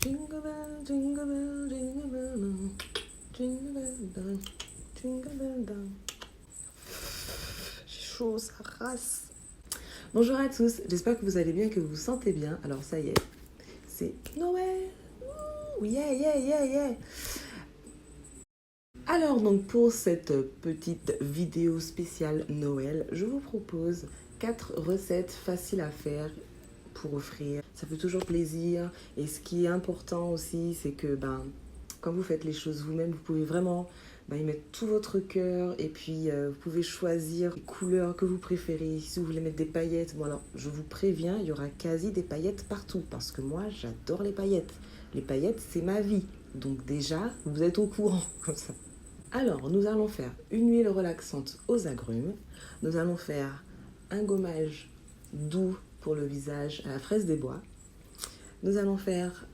Jingle bell, jingle bell, jingle bell, jingle bell, jingle bell. J'ai chaud, ça rase. Bonjour à tous, j'espère que vous allez bien, que vous vous sentez bien. Alors ça y est, c'est Noël. Ouh, yeah, yeah, yeah, yeah. Alors donc pour cette petite vidéo spéciale Noël, je vous propose 4 recettes faciles à faire pour offrir. Ça fait toujours plaisir. Et ce qui est important aussi, c'est que quand vous faites les choses vous-même, vous pouvez vraiment y mettre tout votre cœur. Et puis vous pouvez choisir les couleurs que vous préférez. Si vous voulez mettre des paillettes, bon alors je vous préviens, il y aura quasi des paillettes partout. Parce que moi j'adore les paillettes. Les paillettes c'est ma vie. Donc déjà, vous êtes au courant comme ça. Alors, nous allons faire une huile relaxante aux agrumes. Nous allons faire un gommage doux pour le visage à la fraise des bois. Nous allons faire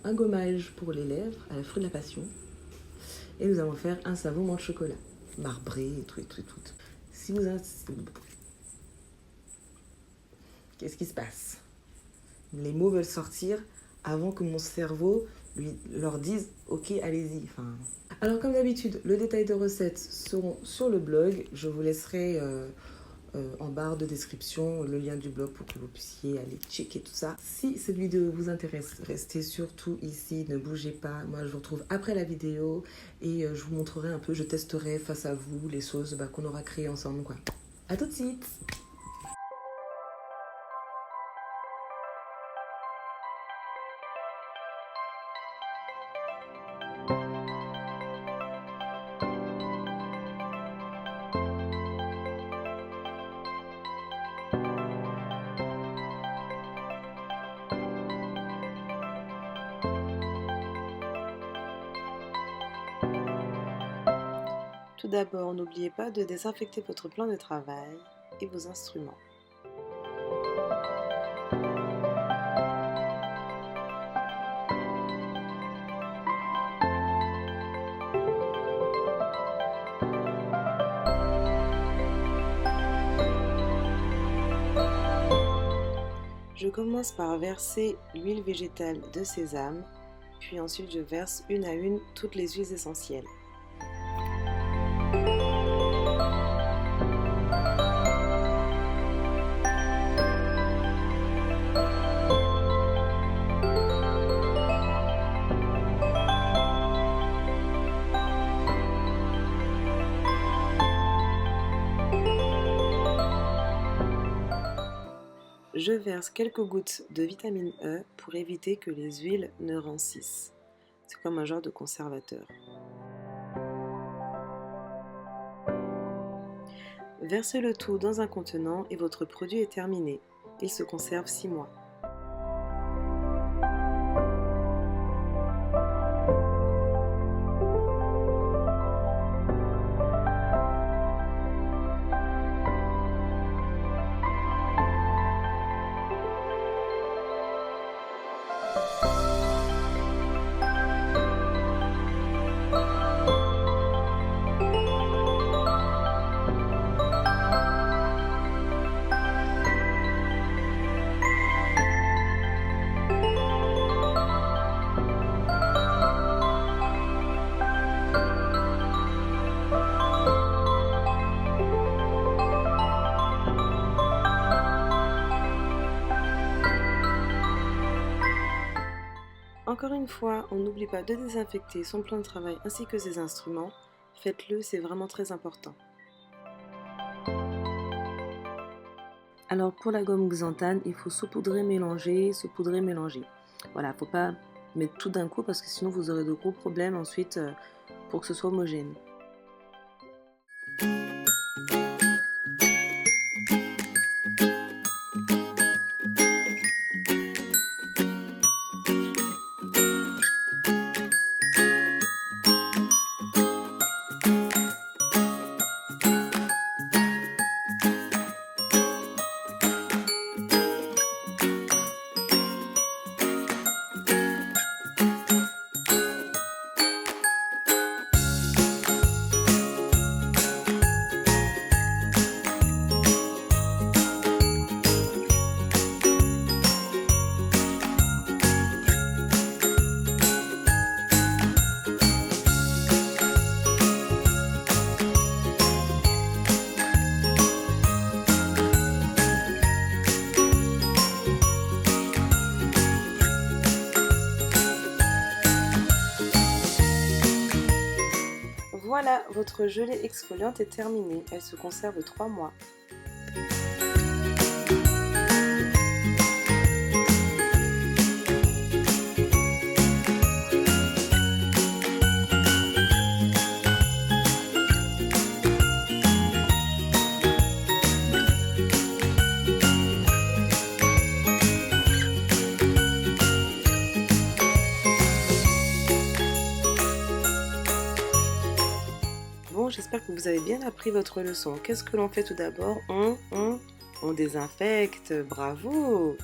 un gommage pour les lèvres à la fruit de la passion. Et nous allons faire un savon menthe chocolat, marbré et tout. Si vous... Qu'est-ce qui se passe? Les mots veulent sortir avant que mon cerveau leur dise « Ok, allez-y ». Alors comme d'habitude, le détail de recettes seront sur le blog. Je vous laisserai en barre de description le lien du blog pour que vous puissiez aller checker tout ça. Si cette vidéo vous intéresse, restez surtout ici, ne bougez pas. Moi, je vous retrouve après la vidéo et je vous montrerai un peu, je testerai face à vous les choses qu'on aura créées ensemble, quoi. À tout de suite! Tout d'abord, n'oubliez pas de désinfecter votre plan de travail et vos instruments. Je commence par verser l'huile végétale de sésame, puis ensuite je verse une à une toutes les huiles essentielles. Je verse quelques gouttes de vitamine E pour éviter que les huiles ne rancissent. C'est comme un genre de conservateur. Versez le tout dans un contenant et votre produit est terminé. Il se conserve 6 mois. Encore une fois, on n'oublie pas de désinfecter son plan de travail ainsi que ses instruments. Faites-le, c'est vraiment très important. Alors pour la gomme xanthane, il faut saupoudrer, mélanger. Voilà, faut pas mettre tout d'un coup parce que sinon vous aurez de gros problèmes ensuite pour que ce soit homogène. Voilà, votre gelée exfoliante est terminée. Elle se conserve 3 mois. Bon, j'espère que vous avez bien appris votre leçon. Qu'est-ce que l'on fait tout d'abord? On désinfecte. Bravo!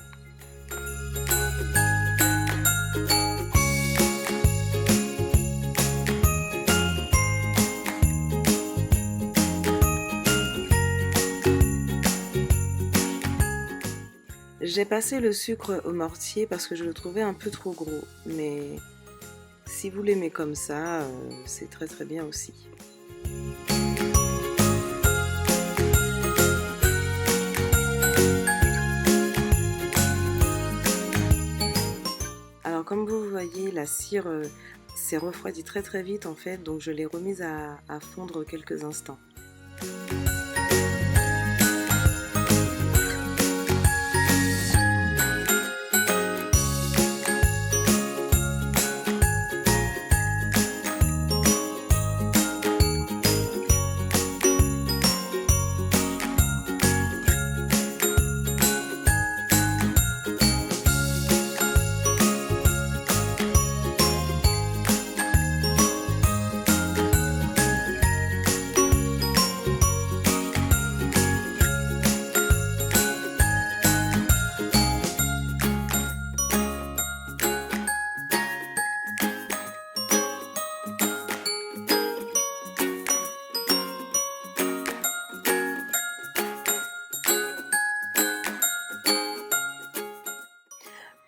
J'ai passé le sucre au mortier parce que je le trouvais un peu trop gros. Mais si vous l'aimez comme ça, c'est très très bien aussi. Alors comme vous voyez, la cire s'est refroidie très très vite en fait, donc je l'ai remise à fondre quelques instants.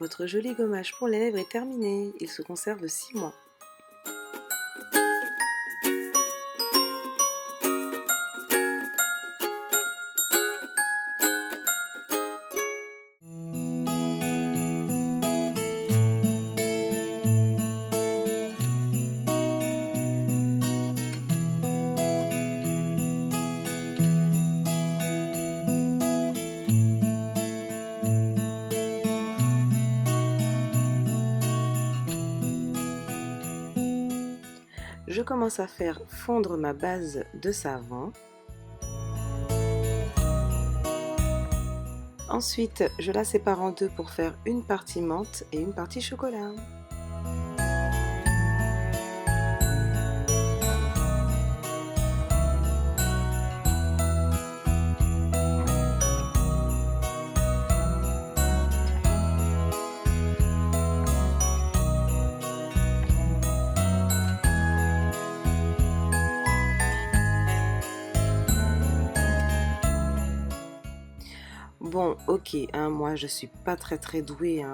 Votre joli gommage pour les lèvres est terminé. Il se conserve 6 mois. Je commence à faire fondre ma base de savon. Ensuite, je la sépare en deux pour faire une partie menthe et une partie chocolat. Bon, ok, hein, moi je suis pas très douée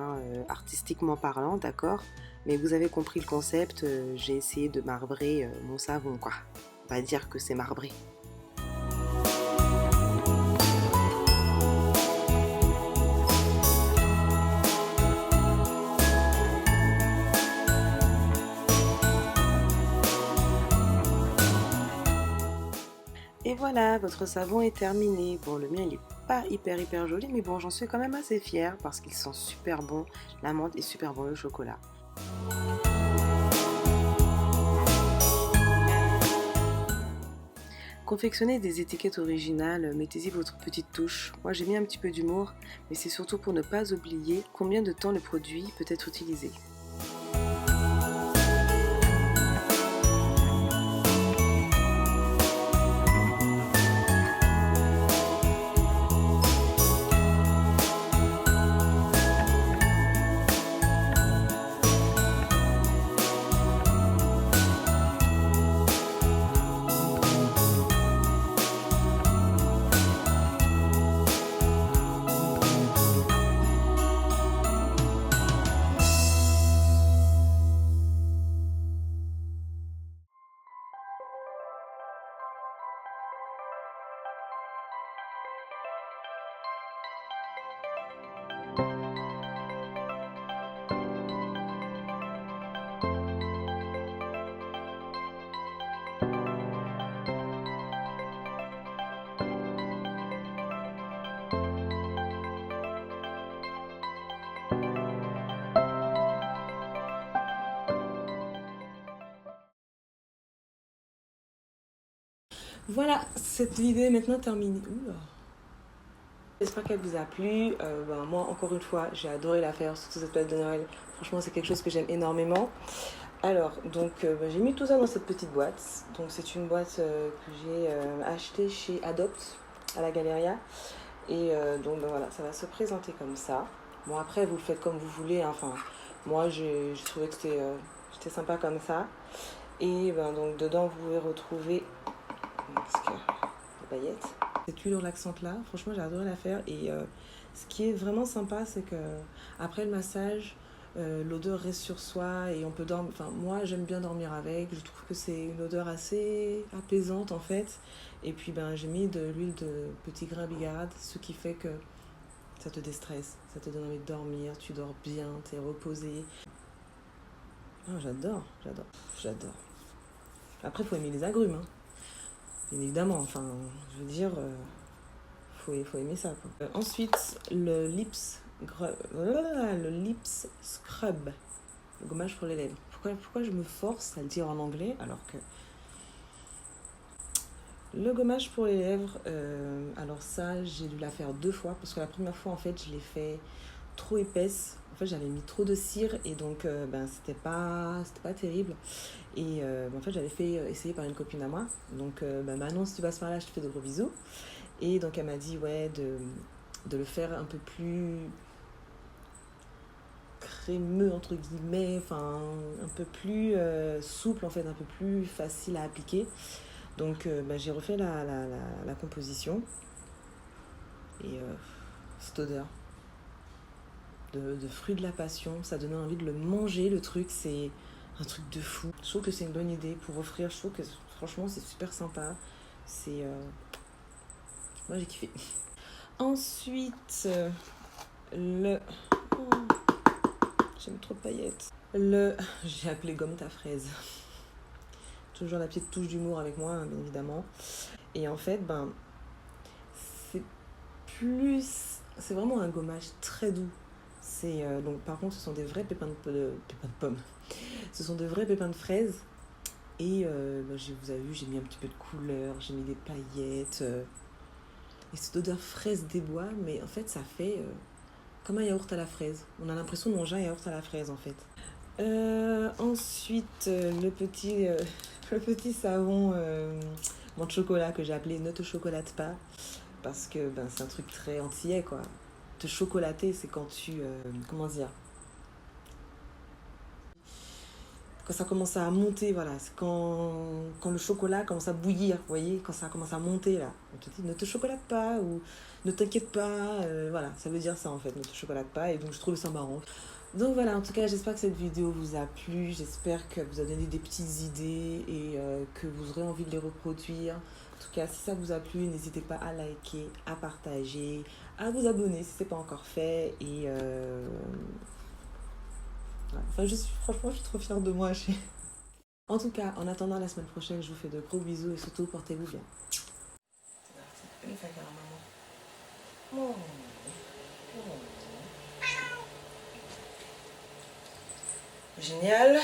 artistiquement parlant, d'accord, mais vous avez compris le concept, j'ai essayé de marbrer mon savon, quoi. On va dire que c'est marbré. Et voilà, votre savon est terminé. Bon, le mien il est pas hyper joli, mais bon, j'en suis quand même assez fière parce qu'il sent super bon. La menthe est super bon, le chocolat. Confectionnez des étiquettes originales, mettez-y votre petite touche. Moi j'ai mis un petit peu d'humour, mais c'est surtout pour ne pas oublier combien de temps le produit peut être utilisé. Voilà, cette vidéo est maintenant terminée. Oula. J'espère qu'elle vous a plu. Moi, encore une fois, j'ai adoré la faire, surtout cette période de Noël. Franchement, c'est quelque chose que j'aime énormément. Alors, donc, j'ai mis tout ça dans cette petite boîte. Donc, c'est une boîte que j'ai achetée chez Adopt, à la Galeria. Et donc, voilà, ça va se présenter comme ça. Bon, après, vous le faites comme vous voulez. Hein. Enfin, moi, j'ai trouvé que c'était sympa comme ça. Et donc, dedans, vous pouvez retrouver les paillettes. Cette huile relaxante là, franchement j'ai adoré la faire et ce qui est vraiment sympa c'est que après le massage l'odeur reste sur soi et on peut dormir, enfin moi j'aime bien dormir avec, je trouve que c'est une odeur assez apaisante en fait et puis j'ai mis de l'huile de petit grain bigarade, ce qui fait que ça te déstresse, ça te donne envie de dormir, tu dors bien, t'es reposé. Ah, j'adore. Après faut aimer les agrumes hein. Bien évidemment, enfin, je veux dire, faut aimer ça, quoi. Ensuite, le lips scrub, le gommage pour les lèvres. Pourquoi je me force à le dire en anglais alors que... Le gommage pour les lèvres, alors ça, j'ai dû la faire 2 fois, parce que la première fois, en fait, je l'ai fait trop épaisse. En fait, j'avais mis trop de cire et donc c'était pas terrible. Et en fait, j'avais fait essayer par une copine à moi. Donc Manon, si tu passes par là, je te fais de gros bisous. Et donc elle m'a dit ouais de le faire un peu plus crémeux entre guillemets, enfin un peu plus souple en fait, un peu plus facile à appliquer. Donc j'ai refait la composition et cette odeur de fruits de la passion, ça donnait envie de le manger, le truc, c'est un truc de fou. Je trouve que c'est une bonne idée pour offrir, je trouve que franchement c'est super sympa, c'est... Moi j'ai kiffé. Ensuite, le... Oh, j'aime trop de paillettes. J'ai appelé gomme ta fraise. Toujours la petite touche d'humour avec moi, hein, bien évidemment. Et en fait, c'est vraiment un gommage très doux. Donc par contre, ce sont des vrais pépins de pommes. Ce sont de vrais pépins de fraises. Et vous avez vu, j'ai mis un petit peu de couleur, j'ai mis des paillettes. Et cette odeur fraise des bois, mais en fait, ça fait comme un yaourt à la fraise. On a l'impression de manger un yaourt à la fraise, en fait. Ensuite, le petit savon menthe chocolat que j'ai appelé Ne te chocolate pas. Parce que c'est un truc très antillais, quoi. Te chocolater, c'est quand tu... comment dire, quand ça commence à monter, voilà, c'est quand le chocolat commence à bouillir, vous voyez, quand ça commence à monter, là, on te dit ne te chocolate pas, ou ne t'inquiète pas, voilà, ça veut dire ça en fait, ne te chocolate pas, et donc je trouve ça marrant. Donc voilà, en tout cas, j'espère que cette vidéo vous a plu, j'espère que vous a donné des petites idées, et que vous aurez envie de les reproduire. En tout cas, si ça vous a plu, n'hésitez pas à liker, à partager, à vous abonner si ce n'est pas encore fait, et... Enfin, franchement, je suis trop fière de moi. En tout cas, en attendant la semaine prochaine, je vous fais de gros bisous et surtout, portez-vous bien. Génial.